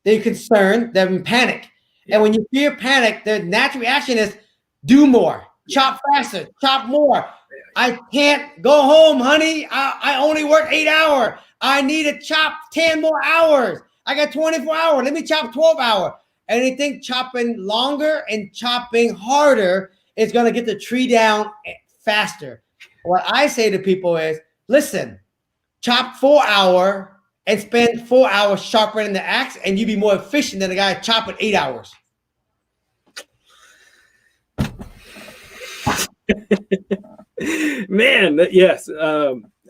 They're concerned. They're in panic. Yeah. And when you fear panic, the natural reaction is do more, chop faster, chop more. I can't go home, honey. I only work 8 hours. I need to chop 10 more hours. I got 24 hours. Let me chop 12 hours. And they think chopping longer and chopping harder is going to get the tree down faster. What I say to people is, listen, chop 4 hours and spend 4 hours sharpening the axe, and you'd be more efficient than the guy chopping 8 hours. Man, yes,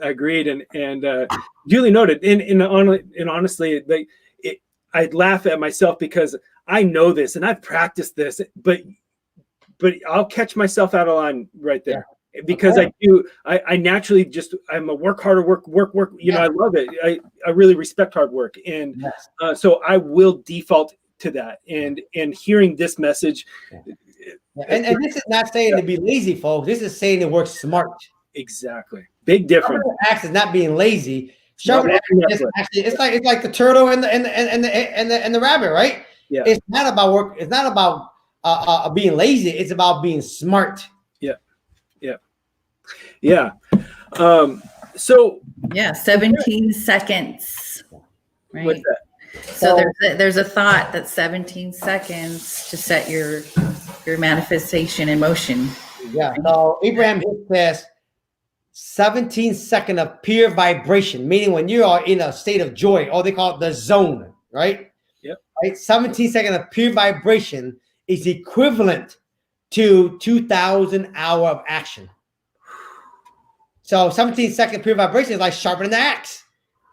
agreed, and duly noted. And honestly, I'd laugh at myself because I know this and I've practiced this, but I'll catch myself out of line right there. Yeah. Because I naturally I'm a work harder, work. I love it. I really respect hard work, and yes. So I will default to that. And hearing this message. Yeah. And this is not saying to be lazy, folks. This is saying to work smart. Exactly. Big difference. Axe is not being lazy. Sharpen axe actually, it's like the turtle and the rabbit, right? Yeah. It's not about work. It's not about being lazy. It's about being smart. Yeah. Yeah. Yeah. So 17 seconds. Right. What's that? So there's a thought that's 17 seconds to set your manifestation in motion. Yeah. So Abraham Hicks says 17 seconds of pure vibration, meaning when you are in a state of joy, or they call it the zone, right? Yep. Right. 17 seconds of pure vibration is equivalent to 2,000 hours of action. So 17 second pure vibration is like sharpening the axe.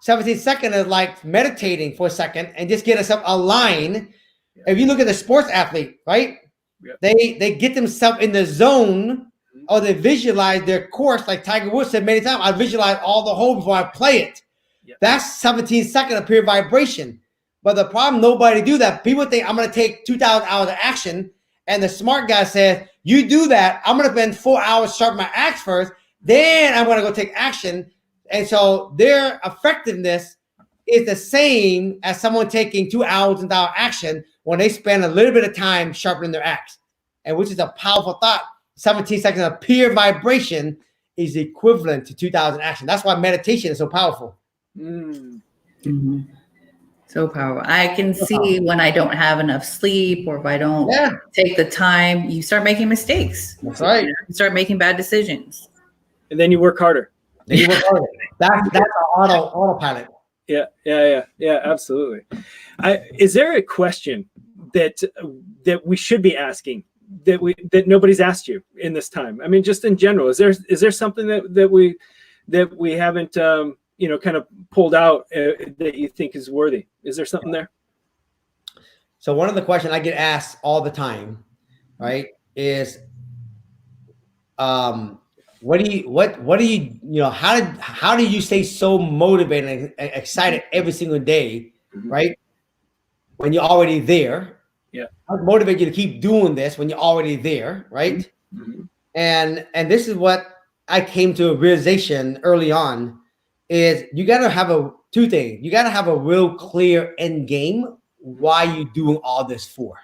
17 seconds is like meditating for a second and just get us up aligned. Yeah. If you look at the sports athlete, right? Yeah. They get themselves in the zone, or they visualize their course, like Tiger Woods said many times. I visualize all the hole before I play it. Yeah. That's 17 seconds of pure vibration. But the problem, nobody do that. People think I'm going to take 2,000 hours of action, and the smart guy says, you do that, I'm going to spend 4 hours sharpening my axe first, then I'm going to go take action. And so their effectiveness is the same as someone taking 2 hours without action when they spend a little bit of time sharpening their axe. And which is a powerful thought. 17 seconds of pure vibration is equivalent to 2,000 action. That's why meditation is so powerful. Mm-hmm. So powerful. I can see when I don't have enough sleep, or if I don't take the time, you start making mistakes. That's right. You start making bad decisions. And then you work harder. That's an autopilot. Yeah, absolutely. Is there a question that we should be asking that nobody's asked you in this time? I mean, just in general, is there something that we haven't kind of pulled out that you think is worthy? Is there something there? So one of the questions I get asked all the time, right, is how do you stay so motivated and excited every single day, right? When you're already there. Yeah. How motivate you to keep doing this when you're already there, right? Mm-hmm. And this is what I came to a realization early on is you got to have two things. You got to have a real clear end game. Why you doing all this for?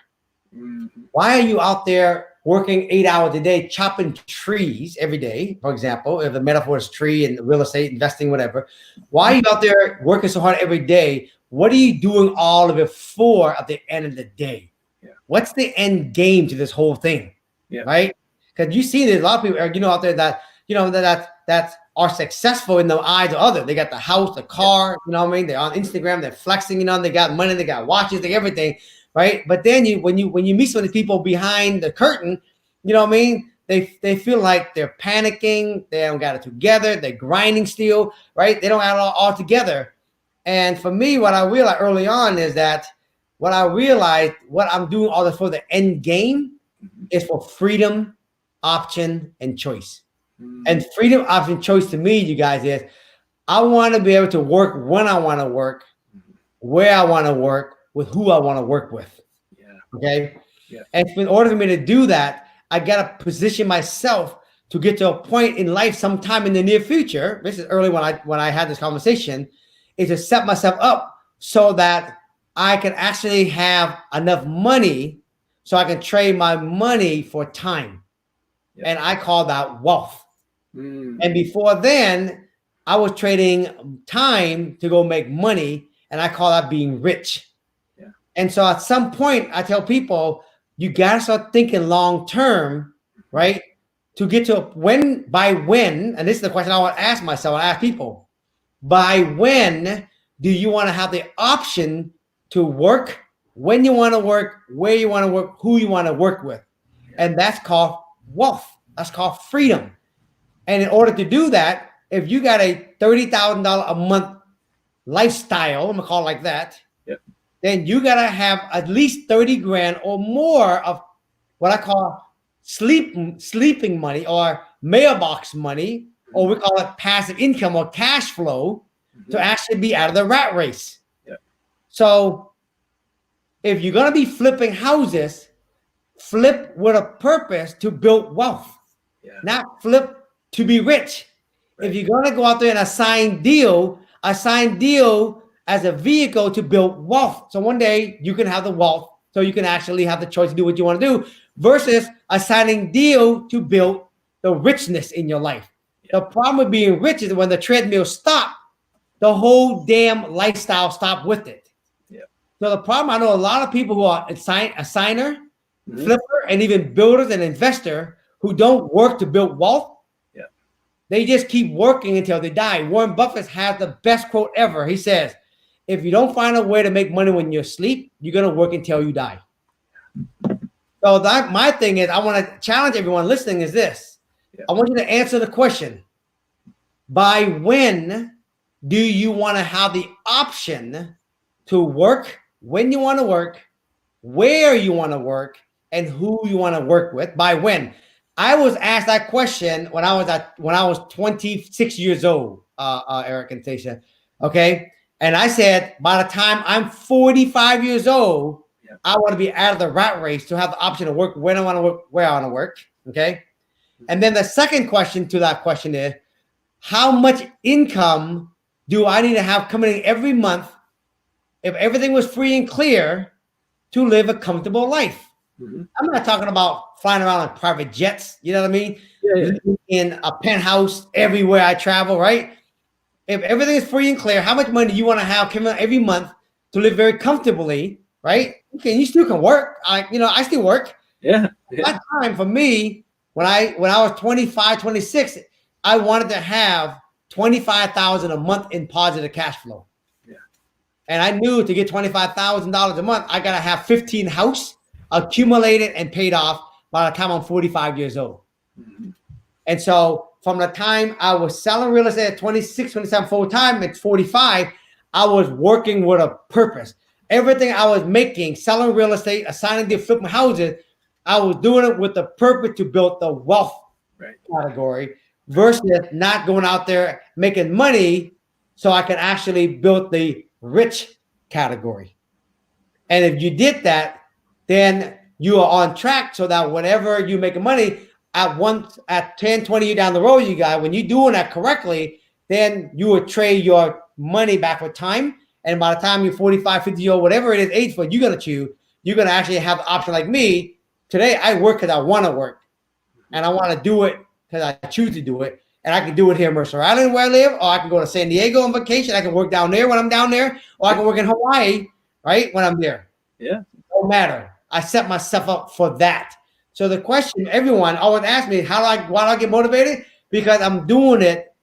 Mm-hmm. Why are you out there working 8 hours a day, chopping trees every day, for example, if the metaphor is tree and real estate, investing, whatever. Why are you out there working so hard every day? What are you doing all of it for at the end of the day? Yeah. What's the end game to this whole thing? Yeah. Right? Because you see there's a lot of people are, out there that are successful in the eyes of others. They got the house, the car, you know what I mean? They're on Instagram, they're flexing, they got money, they got watches, they got everything. Right. But then when you meet some of the people behind the curtain, you know what I mean? They feel like they're panicking. They don't got it together. They're grinding still. Right. They don't have it all together. And for me, what I realized early on is that what I'm doing all this for the end game is for freedom, option, and choice. And freedom, option, choice to me, you guys, is I want to be able to work when I want to work, where I want to work, with who I want to work with. Yeah. Okay. Yeah. And in order for me to do that, I got to position myself to get to a point in life sometime in the near future. This is early when I had this conversation, is to set myself up so that I can actually have enough money so I can trade my money for time. Yep. And I call that wealth. And before then, I was trading time to go make money, and I call that being rich. Yeah. And so at some point, I tell people, you got to start thinking long term, right? To get to by when, and this is the question I want to ask myself, I ask people, by when do you want to have the option to work when you want to work, where you want to work, who you want to work with? And that's called wealth. That's called freedom. And in order to do that, if you got a $30,000 a month lifestyle, I'm gonna call it like that, yep, then you gotta have at least 30 grand or more of what I call sleeping money or mailbox money, or we call it passive income or cash flow, to actually be out of the rat race. Yep. So if you're gonna be flipping houses, flip with a purpose to build wealth, not flip to be rich. Right. If you're going to go out there and assign deal as a vehicle to build wealth. So one day you can have the wealth, so you can actually have the choice to do what you want to do, versus assigning deal to build the richness in your life. Yeah. The problem with being rich is when the treadmill stops, the whole damn lifestyle stops with it. Yeah. So the problem, I know a lot of people who are assigner, flipper, and even builders and investor who don't work to build wealth. Yeah. They just keep working until they die. Warren Buffett has the best quote ever. He says, if you don't find a way to make money when you're asleep, you're going to work until you die. So that my thing is, I want to challenge everyone listening is this. Yeah. I want you to answer the question. By when do you want to have the option to work when you want to work, where you want to work, and who you want to work with? By when? I was asked that question when I was 26 years old, Eric and Tasha. Okay. And I said, by the time I'm 45 years old, yeah, I want to be out of the rat race to have the option to work when I want to work, where I want to work. Okay. And then the second question to that question is, how much income do I need to have coming in every month if everything was free and clear to live a comfortable life? Mm-hmm. I'm not talking about flying around on private jets. You know what I mean? Yeah. Living in a penthouse everywhere I travel, right? If everything is free and clear, how much money do you want to have coming out every month to live very comfortably, right? Okay, you still can work. I still work. Yeah. That time for me, when I was 25, 26, I wanted to have $25,000 a month in positive cash flow. Yeah. And I knew to get $25,000 a month, I gotta have 15 houses accumulated and paid off by the time I'm 45 years old. Mm-hmm. And so from the time I was selling real estate at 26, 27 full time, at 45, I was working with a purpose. Everything I was making, selling real estate, assigning to flipping houses, I was doing it with the purpose to build the wealth category versus not going out there making money so I can actually build the rich category. And if you did that, then you are on track so that whenever you make money at 10, 20 years down the road, you guys, when you're doing that correctly, then you will trade your money back with time. And by the time you're 45, 50 years old, whatever it is, age for you're going to choose, you're going to actually have the option like me. Today, I work because I want to work. And I want to do it because I choose to do it. And I can do it here in Mercer Island where I live, or I can go to San Diego on vacation. I can work down there when I'm down there, or I can work in Hawaii, right, when I'm there. Yeah. Don't matter. I set myself up for that. So the question everyone always asks me, why do I get motivated? Because I'm doing it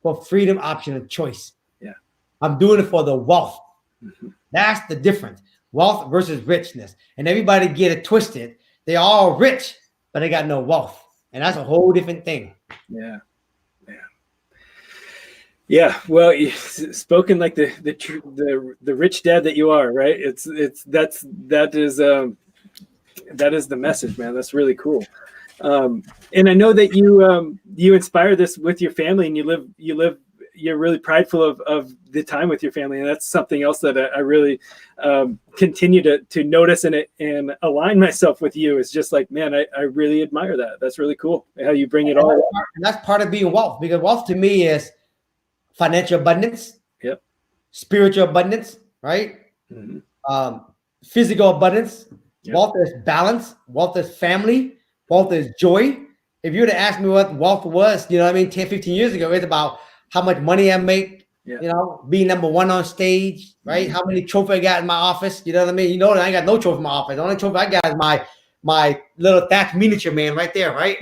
for freedom, option, and choice. Yeah. I'm doing it for the wealth. Mm-hmm. That's the difference. Wealth versus richness. And everybody get it twisted. They're all rich, but they got no wealth. And that's a whole different thing. Yeah. Yeah, well, spoken like the rich dad that you are, right? That is the message, man. That's really cool. And I know that you inspire this with your family, and you're really prideful of the time with your family. And that's something else that I really continue to notice and align myself with you. It's just like, man, I really admire that. That's really cool how you bring it all. And that's part of being wealth, because wealth to me is financial abundance, yep, spiritual abundance, right? Mm-hmm. Physical abundance. Yep. Wealth is balance. Wealth is family. Wealth is joy. If you were to ask me what wealth was, 10, 15 years ago, it's about how much money I make, being number one on stage, right? Mm-hmm. How many trophies I got in my office, you know what I mean? I ain't got no trophy in my office. The only trophy I got is my little Thach miniature man right there, right?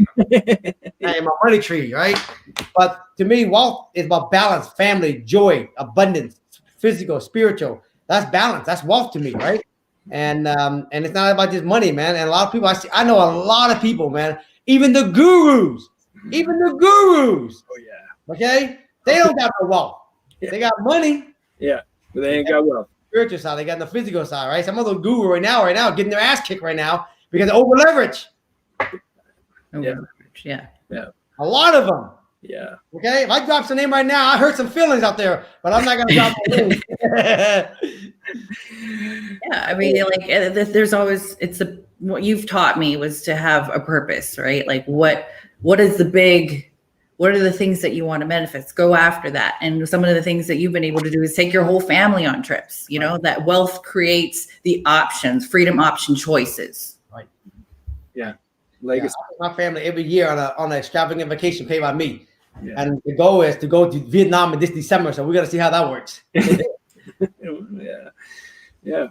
And my money tree, right? But to me, wealth is about balance, family, joy, abundance, physical, spiritual. That's balance. That's wealth to me, right? And it's not about just money, man. And a lot of people, I know a lot of people, man, even the gurus. Oh, yeah. Okay? They don't got no wealth. Yeah. They got money. Yeah, but they ain't got wealth. Spiritual side, they got the physical side, right? Some of those gurus right now getting their ass kicked right now because of over leverage. Yeah. A lot of them. Yeah. Okay. If I drop some name right now, I hurt some feelings out there, but I'm not gonna drop the name. Yeah, I mean, like, there's always what you've taught me was to have a purpose, right? Like, what are the things that you want to manifest? Go after that. And some of the things that you've been able to do is take your whole family on trips. That wealth creates the options, freedom, option, choices. Right. Yeah. Legacy. My family every year on an extravagant vacation paid by me. Yeah. And the goal is to go to Vietnam in this December. So we got to see how that works. Yeah.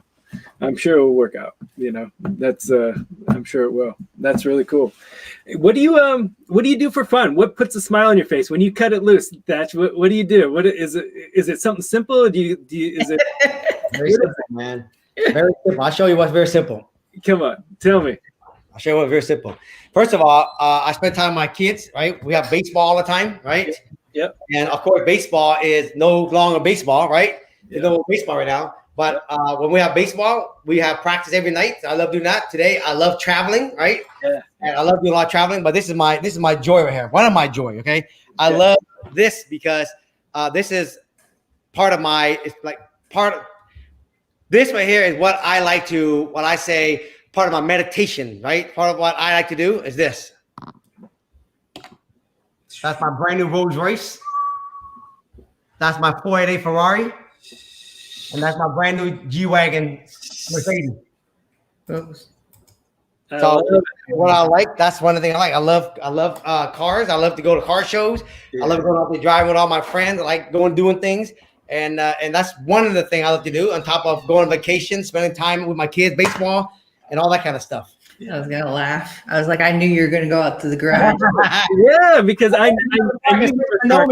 I'm sure it will work out. That's I'm sure it will. That's really cool. What do you do for fun? What puts a smile on your face when you cut it loose, Thach? What do you do? What is it? Is it something simple? Or is it very simple, man? Very simple. I'll show you what's very simple. Come on, tell me. I'll show you what's very simple. First of all, I spend time with my kids, right? We have baseball all the time, right? Yep. And of course, baseball is no longer baseball, right? There's no baseball right now. But when we have baseball, we have practice every night. I love doing that. Today, I love traveling, right? Yeah. And I love doing a lot of traveling. But this is my joy right here. One of my joy, okay? I love this because this is part of this right here is what I say, part of my meditation, right? Part of what I like to do is this. That's my brand new Rolls Royce. That's my 488 Ferrari. And that's my brand new G-Wagon Mercedes. So what I like, that's one of the things I like. I love cars. I love to go to car shows. Yeah. I love going out there driving with all my friends. I like doing things. And that's one of the things I love to do on top of going on vacation, spending time with my kids, baseball, and all that kind of stuff. I was gonna laugh. I was like, I knew you were gonna go out to the garage. Yeah, because I know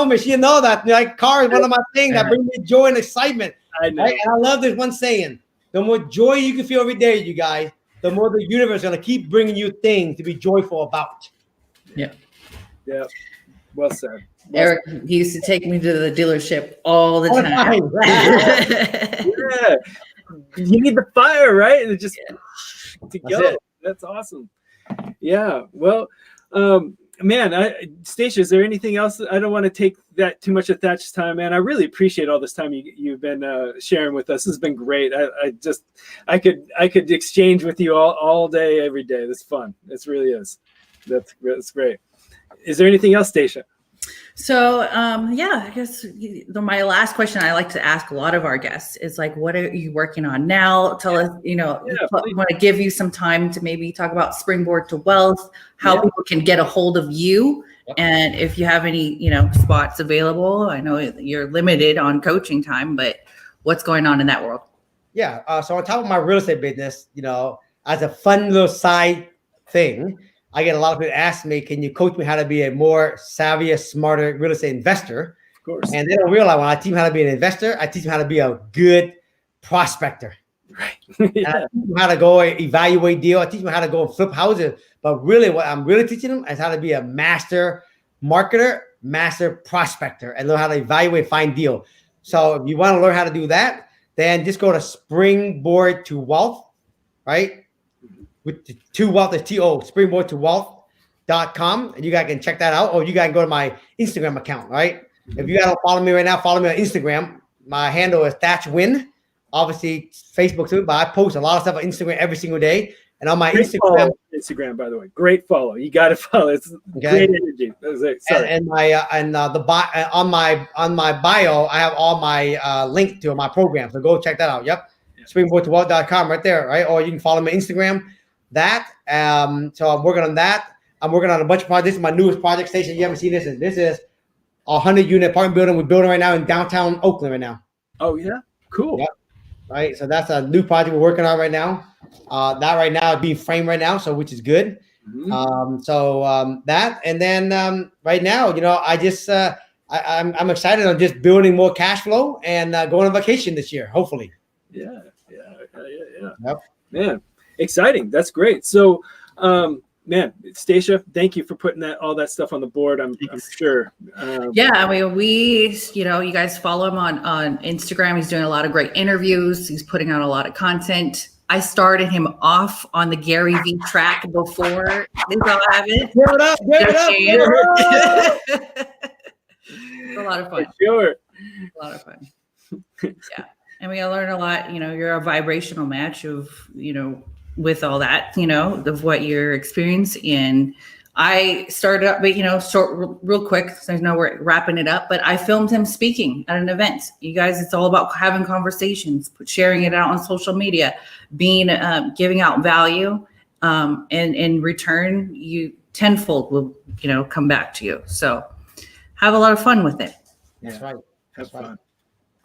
me. She know that like car is one of my things that brings me joy and excitement. I know. Right? And I love this one saying: the more joy you can feel every day, you guys, the more the universe is gonna keep bringing you things to be joyful about. Yeah. Yeah. Well said. Eric, he used to take me to the dealership all the time. Yeah. You need the fire, right? And just to go. That's awesome. Yeah. Well, man, Stacia, is there anything else? I don't want to take that too much of Thach's time, man. I really appreciate all this time you've been sharing with us. This has been great. I could exchange with you all day, every day. This is fun. This really is. That's great. Is there anything else, Stacia? So, I guess my last question I like to ask a lot of our guests is like, what are you working on now? Tell us, we want to give you some time to maybe talk about Springboard to Wealth, how people can get a hold of you. Yep. And if you have any, spots available, I know you're limited on coaching time, but what's going on in that world? Yeah. So on top of my real estate business, as a fun little side thing, I get a lot of people ask me, can you coach me how to be a more savvier, smarter real estate investor? Of course. And they don't realize when I teach them how to be an investor, I teach them how to be a good prospector. Right. Yeah. I teach them how to go evaluate deal. I teach them how to go flip houses. But really what I'm really teaching them is how to be a master marketer, master prospector, and learn how to evaluate, find deal. So if you want to learn how to do that, then just go to Springboard to Wealth, right? with the two wealth, the TO, springboardtowealth.com. And you guys can check that out. Or you guys can go to my Instagram account, right? If you guys don't follow me right now, follow me on Instagram. My handle is Thach Nguyen. Obviously, Facebook too, but I post a lot of stuff on Instagram every single day. And on my Instagram, by the way, great follow. You got to follow. It's great energy. Sorry. And on my bio, I have all my link to my program. So go check that out. Yep, springboardtowealth.com right there, right? Or you can follow me on Instagram. So I'm working on that. I'm working on a bunch of projects. This is my newest project station. You haven't seen this. This is a 100-unit apartment building we're building right now in downtown Oakland right now. Oh yeah, cool. Yep. Right, so that's a new project we're working on right now. That right now is being framed right now, so which is good. That, and then right now, I just I'm excited on just building more cash flow and going on vacation this year, hopefully. Yeah. Yep. Man, exciting. That's great. So, man, Stacia, thank you for putting all that stuff on the board. I'm sure. Yeah, I mean, you guys follow him on Instagram. He's doing a lot of great interviews. He's putting out a lot of content. I started him off on the Gary Vee track before. Did y'all have it? Give it up. It's a lot of fun. Sure. A lot of fun. Yeah. And we learn a lot. You're a vibrational match of, with all that, of what you're experiencing. And I started up, but, short, real quick, so I know we're wrapping it up, but I filmed him speaking at an event. You guys, it's all about having conversations, sharing it out on social media, being, giving out value. And in return, you tenfold will, come back to you. So have a lot of fun with it. That's right. Have fun.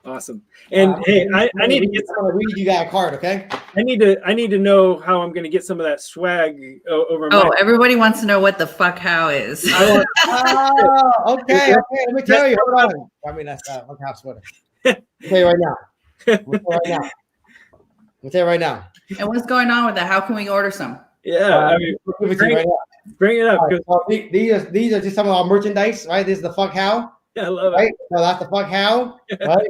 Awesome. And hey, I need to get some. Read you got a card, okay? I need to know how I'm going to get some of that swag over. Everybody wants to know what the fuck how is. Okay. Let me tell you. Hold on. I mean, that's fuck how sweater. I'll tell you right now. I'll tell you right now. And what's going on with that? How can we order some? Yeah, bring it up. Right, so these are just some of our merchandise, right? This is the fuck how. Yeah, I love right? it. So that's the fuck how, right?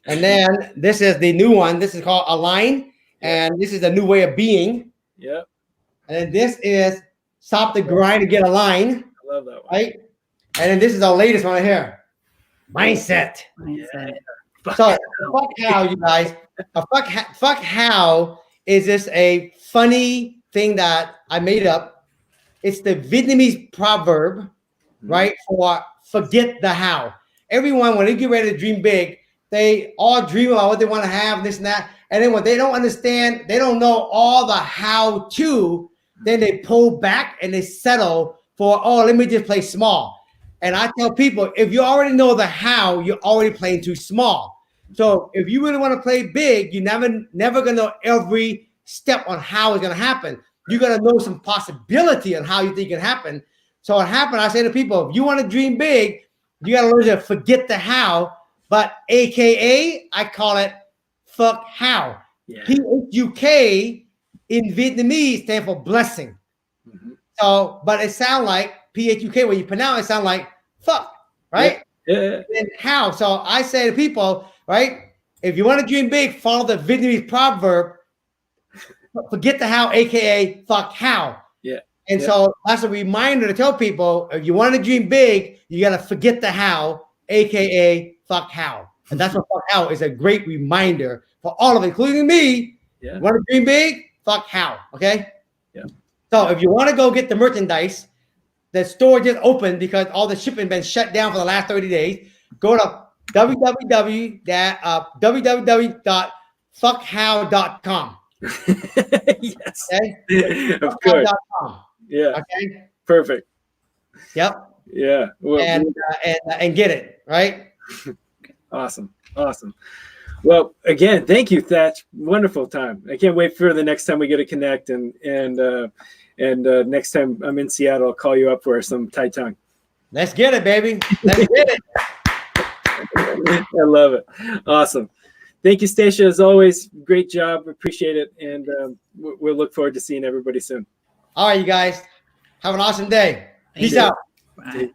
And then this is the new one. This is called Align, and this is a new way of being. Yeah. And then this is Stop the Grind to Get Aligned. I love that one. Right? And then this is our latest one right here. Mindset. Mindset. So fuck how, you guys. Fuck how is this a funny thing that I made up. It's the Vietnamese proverb, right? For forget the how. Everyone, when they get ready to dream big, they all dream about what they want to have, this and that. And then when they don't understand, they don't know all the how to, then they pull back and they settle for, let me just play small. And I tell people, if you already know the how, you're already playing too small. So if you really want to play big, you're never going to know every step on how it's going to happen. You're going to know some possibility on how you think it can happen. So what happened, I say to people, if you want to dream big, you got to learn to forget the how, but AKA, I call it fuck how. Yeah. P-H-U-K in Vietnamese stand for blessing. Mm-hmm. So, but it sound like P-H-U-K, when you pronounce it, sound like fuck, right? Yeah. And how? So I say to people, right, if you want to dream big, follow the Vietnamese proverb, forget the how, AKA fuck how. Yeah. And so that's a reminder to tell people, if you want to dream big, you got to forget the how, AKA fuck how. And that's what fuck how is, a great reminder for all of it, including me. Yeah. You want to dream big? Fuck how. Okay? Yeah. So if you want to go get the merchandise, the store just opened because all the shipping been shut down for the last 30 days. Go to www.fuckhow.com. Yes. Okay? Of course. Yeah. Okay. Perfect. Yep. Yeah. Well, and get it right. Awesome. Well, again, thank you, Thach. Wonderful time. I can't wait for the next time we get to connect, and next time I'm in Seattle, I'll call you up for some Thai tongue. Let's get it, baby. Let's get it. I love it. Awesome. Thank you, Stacia. As always, great job. Appreciate it, and we'll look forward to seeing everybody soon. All right, you guys. Have an awesome day. Peace out. Bye.